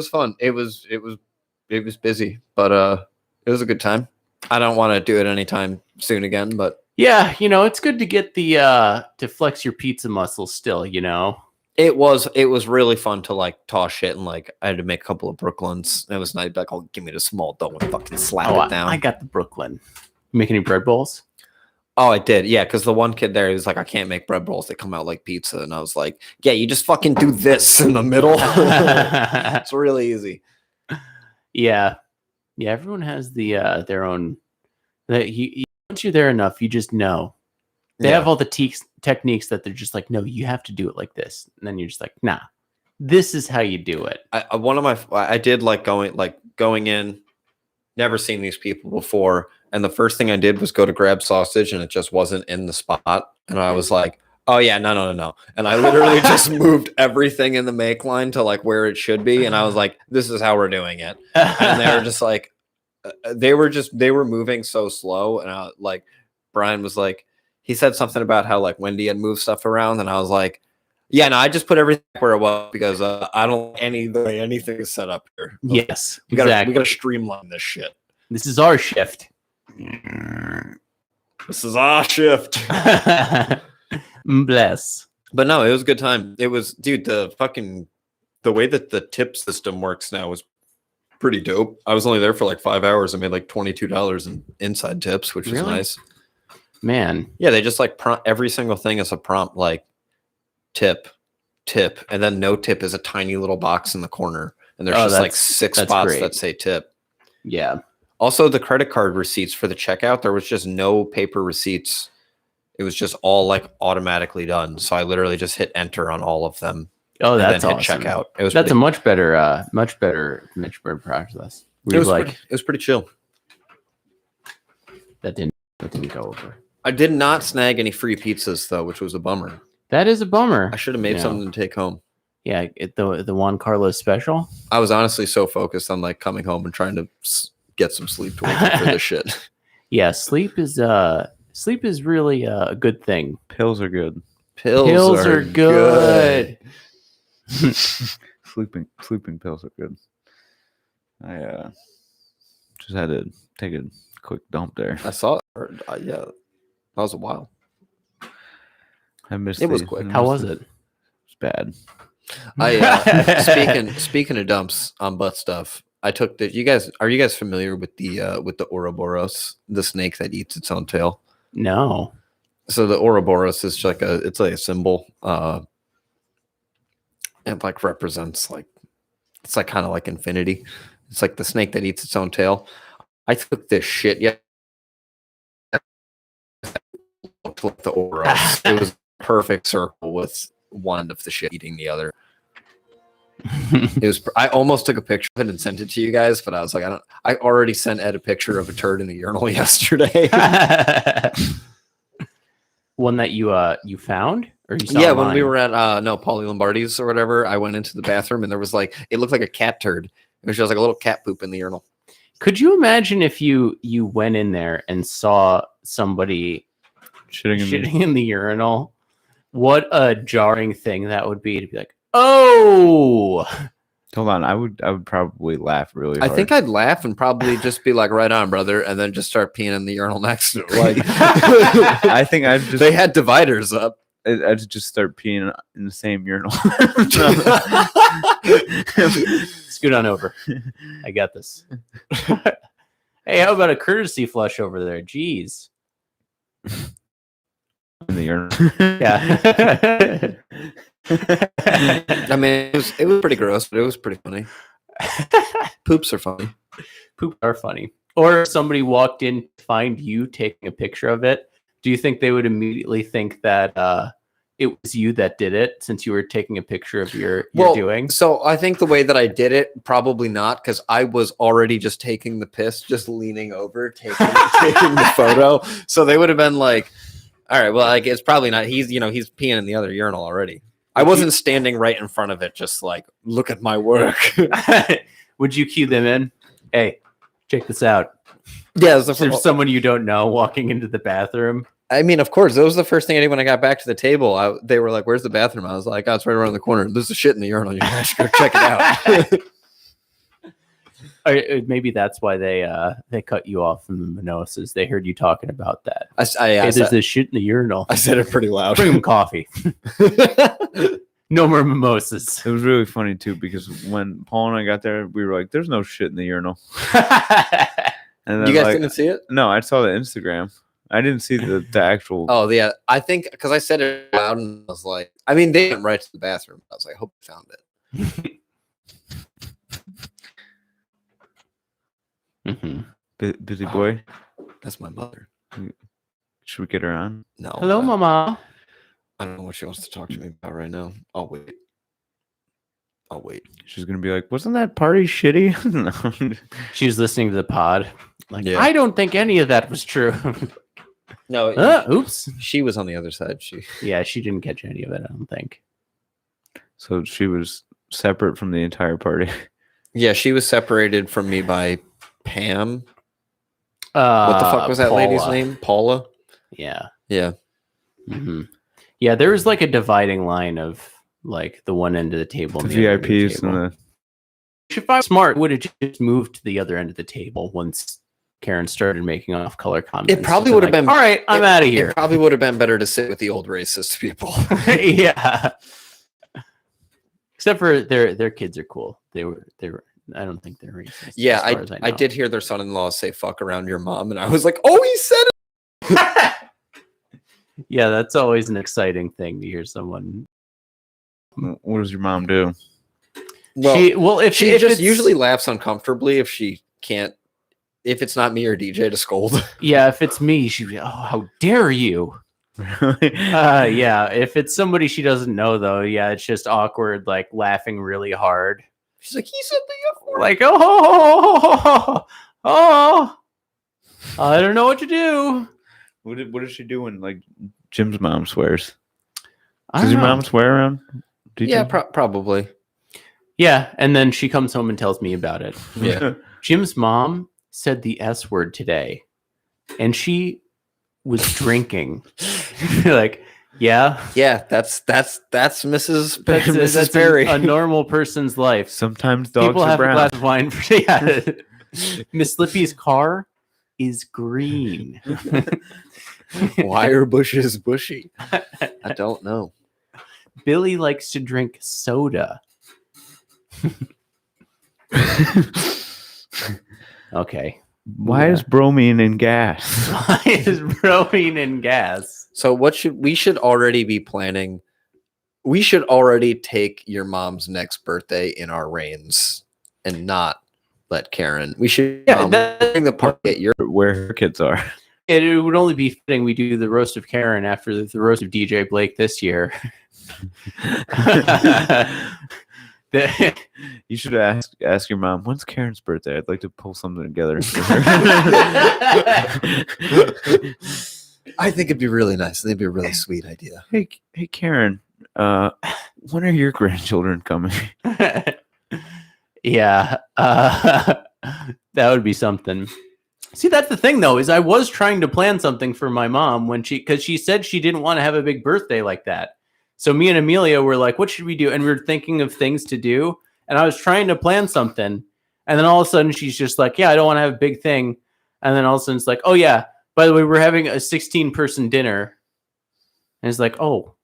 fun. It was busy, but it was a good time. I don't want to do it anytime soon again, but Yeah, it's good to get the to flex your pizza muscles still, it was really fun to like toss shit, and like I had to make a couple of Brooklyns. It was nice, like, oh, give me the small dough and fucking slap Oh, it down. I got the Brooklyn. You make any bread bowls? Oh, I did. Yeah, because the one kid there, he was like, I can't make bread rolls. They come out like pizza. And I was like, yeah, you just fucking do this in the middle. It's really easy. Yeah. Yeah, everyone has their own once you're there enough, you just know. They have all the techniques that they're just like, no, you have to do it like this. And then you're just like, nah, this is how you do it. I did like going in, never seen these people before. And the first thing I did was go to grab sausage, and it just wasn't in the spot. And I was like, oh yeah, no. And I literally just moved everything in the make line to like where it should be. And I was like, this is how we're doing it. And they were just like, they were moving so slow. And like, Brian was like, he said something about how like Wendy had moved stuff around. And I was like, yeah, no, I just put everything where it was because I don't like the way anything is set up here. Yes, we gotta streamline this shit. This is our shift. This is our shift. Bless. But no, it was a good time. It was, dude, the way that the tip system works now is pretty dope. I was only there for like 5 hours. I made like $22 in inside tips, which was nice. Man. Yeah, they just like every single thing is a prompt, like tip, and then no tip is a tiny little box in the corner. And there's just like 6 spots that say tip. Yeah. Also, the credit card receipts for the checkout, there was just no paper receipts. It was just all like automatically done. So I literally just hit enter on all of them. Oh, that's and then awesome. hit checkout. It was a much better process. It was pretty chill. That didn't go over. I did not snag any free pizzas though, which was a bummer. That is a bummer. I should have made something to take home. Yeah, the Juan Carlos special. I was honestly so focused on like coming home and trying to get some sleep to wake up for this shit. Yeah, sleep is really a good thing. Pills are good. Pills are good. Sleeping pills are good. I just had to take a quick dump there. I saw it. Yeah, that was a while. I missed it. Was quick. How was it? It's bad. Speaking of dumps on butt stuff, I took the. Are you guys familiar with the Ouroboros, the snake that eats its own tail? No. So the Ouroboros is like it's like a symbol. It like represents like it's like kind of like infinity. It's like the snake that eats its own tail. I took this shit. Yeah, looked like the Ouroboros. It was a perfect circle with one of the shit eating the other. It was. I almost took a picture of it and sent it to you guys, but I was like, I already sent Ed a picture of a turd in the urinal yesterday. One that you found or you saw? Yeah, when we were at Paulie Lombardi's or whatever, I went into the bathroom and there was like it looked like a cat turd, It was just like a little cat poop in the urinal. Could you imagine if you went in there and saw somebody Shitting in the urinal? What a jarring thing that would be to be like, oh, Hold on, I would probably laugh really I hard. think I'd laugh and probably just be like, right on, brother, and then just start peeing in the urinal next to it. Like, I think I'd just they had dividers up. I'd just start peeing in the same urinal. scoot on over. I got this. Hey, how about a courtesy flush over there? Jeez. In the urinal. Yeah. I mean, it was pretty gross, but it was pretty funny. Poops are funny. Poop are funny. Or if somebody walked in to find you taking a picture of it, do you think they would immediately think that it was you that did it since you were taking a picture of your doing? So I think the way that I did it, probably not, because I was already just taking the piss, just leaning over, taking the photo. So they would have been like, all right, well, like it's probably not. He's peeing in the other urinal already. I wasn't standing right in front of it, just like, look at my work. Would you cue them in? Hey, check this out. Yeah, There's someone you don't know walking into the bathroom. I mean, of course, that was the first thing I did when I got back to the table. They were like, "Where's the bathroom?" I was like, "Oh, it's right around the corner. There's a shit in the urinal. You guys should go check it out." Or maybe that's why they cut you off from the mimosas. They heard you talking about that. Hey, there's this shit in the urinal. I said it pretty loud. Bring them coffee. No more mimosas. It was really funny too because when Paul and I got there, we were like, "There's no shit in the urinal." And then, You guys didn't see it? No, I saw the Instagram. I didn't see the actual. Oh yeah, I think because I said it loud and I was like, I mean, they went right to the bathroom. I was like, I hope you found it. Busy boy. That's my mother. Should we get her on? No. Hello, Mama. I don't know what she wants to talk to me about right now. I'll wait. She's gonna be like, "Wasn't that party shitty?" No. She was listening to the pod. Like, Yeah. I don't think any of that was true. No, Oops. she was on the other side. Yeah, she didn't catch any of it, I don't think. So she was separate from the entire party. Yeah, she was separated from me by Pam. What the fuck was that lady's Paula. name? Paula. Yeah. Yeah. hmm Yeah, there was like a dividing line of like the one end of the table. The and the other end of the VIPs table. and the If I was smart, would have just moved to the other end of the table once Karen started making off color comments. It probably Just would have been. all right, I'm out of here. It probably would have been better to sit with the old racist people. Yeah. Except for their kids are cool. They were. I don't think they're racist. Yeah, as far as I know. did hear their son-in-law say "fuck around your mom," and I was like, "Oh, he said it." Yeah, that's always an exciting thing to hear someone. what does your mom do? Well, if she if just it's- usually laughs uncomfortably if she can't. If it's not me or DJ to scold. Yeah, if it's me, she'd be, oh, how dare you? Really? Yeah, if it's somebody she doesn't know, though, yeah, it's just awkward, like laughing really hard. She's like, he said the F word. Like, I don't know what to do. What does she do when like Jim's mom swears? I Does don't your know. mom swear around? DJ? Yeah, probably. Yeah, and then she comes home and tells me about it. Yeah. Jim's mom said the S word today, and she was drinking. Like, yeah, Yeah, that's Mrs. that's Mrs. Berry. a normal person's life. Sometimes dogs People are have a brown. glass of wine for yeah. Miss Lippy's car is green. Why are bushes bushy? I don't know. Billy likes to drink soda. Okay. Why is bromine in gas? Why is bromine in gas? So we should already be planning. We should already take your mom's next birthday in our reins and not let Karen. We should bring the party at your. Where her kids are. It would only be fitting we do the roast of Karen after the roast of DJ Blake this year. You should ask your mom, when's Karen's birthday? I'd like to pull something together. I think it'd be really nice. It'd be a really sweet idea. hey Karen, when are your grandchildren coming? Yeah, that would be something. See, that's the thing, though, is I was trying to plan something for my mom because she said she didn't want to have a big birthday like that. So me and Amelia were like, what should we do? And we were thinking of things to do. And I was trying to plan something. And then all of a sudden she's just like, yeah, I don't want to have a big thing. And then all of a sudden it's like, oh, yeah, by the way, we're having a 16-person dinner. And it's like, oh,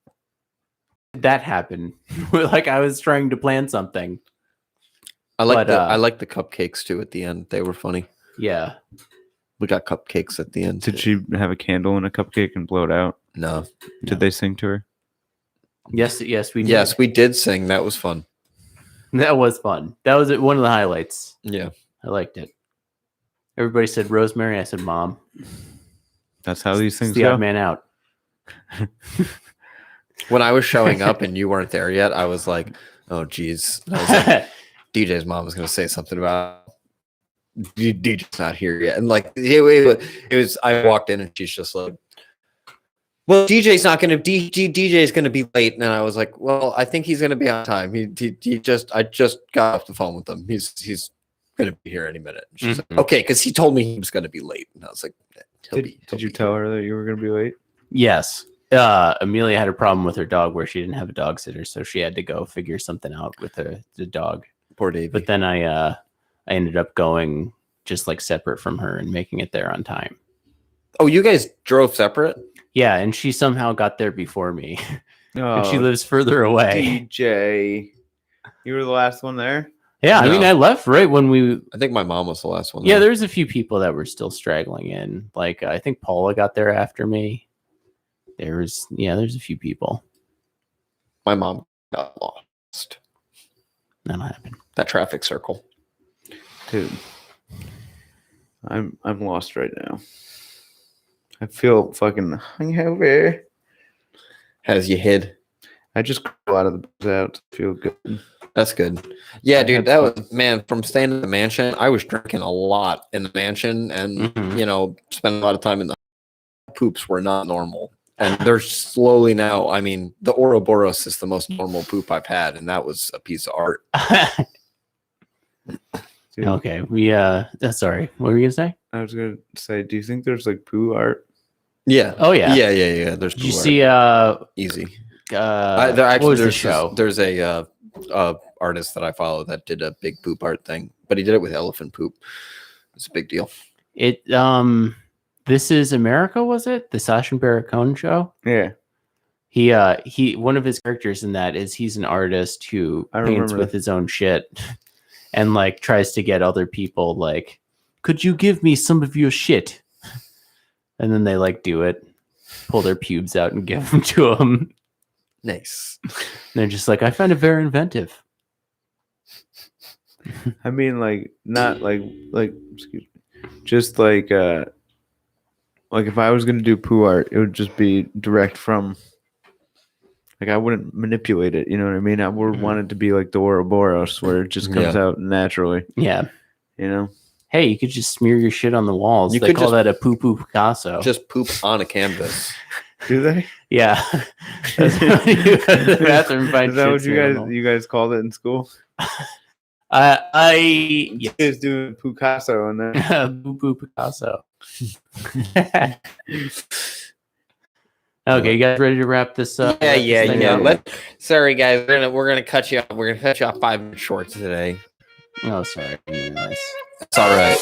did that happen? Like I was trying to plan something. I like But, the cupcakes too at the end. They were funny. Yeah. We got cupcakes at the end. Did too. she have a candle and a cupcake and blow it out? No. Did they sing to her? Yes, we did. Yes, we did sing. That was fun. That was fun. That was one of the highlights. Yeah. I liked it. Everybody said Rosemary. I said Mom. That's how these It's things the odd go. man out. When I was showing up and you weren't there yet, I was like, oh, geez. And I was like, DJ's mom was going to say something about DJ's not here yet. And like, it was, I walked in and she's just like, well, DJ's not going to, DJ's going to be late. And I was like, well, I think he's going to be on time. I just got off the phone with him. He's going to be here any minute. And she's like, okay. Cause he told me he was going to be late. And I was like, Did you tell her that you were going to be late? Yes. Amelia had a problem with her dog where she didn't have a dog sitter, so she had to go figure something out with the dog. Poor Davey. But then I ended up going just like separate from her and making it there on time. Oh, you guys drove separate? Yeah, and she somehow got there before me. Oh, And she lives further away. DJ. You were the last one there? Yeah, I mean, No. I left right when we. I think my mom was the last one. Yeah, there. there's a few people that were still straggling in. Like I think Paula got there after me. There's a few people. My mom got lost. That'll happen. That traffic circle. Dude. I'm lost right now. I feel fucking hungover. Has you hid? I just crawl out of the booze out to feel good. That's good. Yeah, I dude, had that fun. was, man, from staying in the mansion, I was drinking a lot in the mansion and, Mhm. spending a lot of time in the poops were not normal. And they're slowly now, I mean, the Ouroboros is the most normal poop I've had, and that was a piece of art. Dude, Okay, we sorry, what were you gonna say? I was gonna say, do you think there's like poo art? Yeah. Oh yeah, Yeah. There's Did you poo art. see Easy. there Actually, what was the there's show? There's a artist that I follow that did a big poop art thing, but he did it with elephant poop. It's a big deal. It This Is America, was it? The Sacha Baron Cohen show? Yeah. He one of his characters in that is he's an artist who I paints remember with that. his own shit and like tries to get other people like, could you give me some of your shit? And then they like do it, pull their pubes out and give them to him. Nice. And they're just like, I find it very inventive. I mean, like, not like, excuse me, just like if I was gonna do poo art, it would just be direct from. Like, I wouldn't manipulate it. You know what I mean? I would want it to be like the Ouroboros, where it just comes out naturally. Yeah. You know? Hey, you could just smear your shit on the walls. You They could call just- that a poo-poo Picasso. Just poop on a canvas. Do they? Yeah. That's when you go to the bathroom and find Is that shit what smeared on you guys called it in school? I You guys doing Picasso in there? Poo-poo Picasso. Okay, you guys ready to wrap this up? yeah. thing up? Sorry, guys. We're gonna cut you off. We're gonna cut you off 5 minutes short today. Oh, sorry. I didn't realize. It's all right.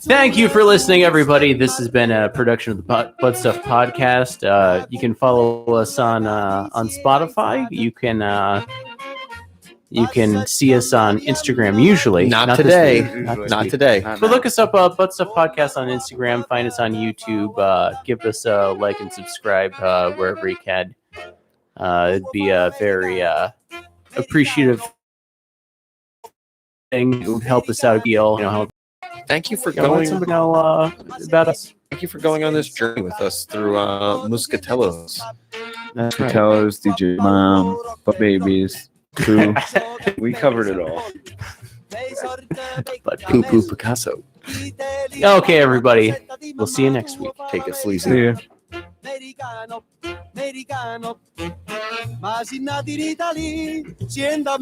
Thank you for listening, everybody. This has been a production of the Butt Stuff Podcast. You can follow us on Spotify. You can see us on Instagram. Usually, Not this today. week, not this Not week. today. But look us up, Butt Stuff Podcast on Instagram. Find us on YouTube. Give us a like and subscribe wherever you can. It'd be a very appreciative thing. It would help us out a deal. Help Thank you for let going. somebody know about us. Thank you for going on this journey with us through Muscatellos. That's right. Patellas, DJ Mom, Butt Babies, Poo. We covered it all. But Poo poo Picasso. okay, everybody. We'll see you next week. Take it sleazy. See ya. Americano, ma si nati in Italy, siendo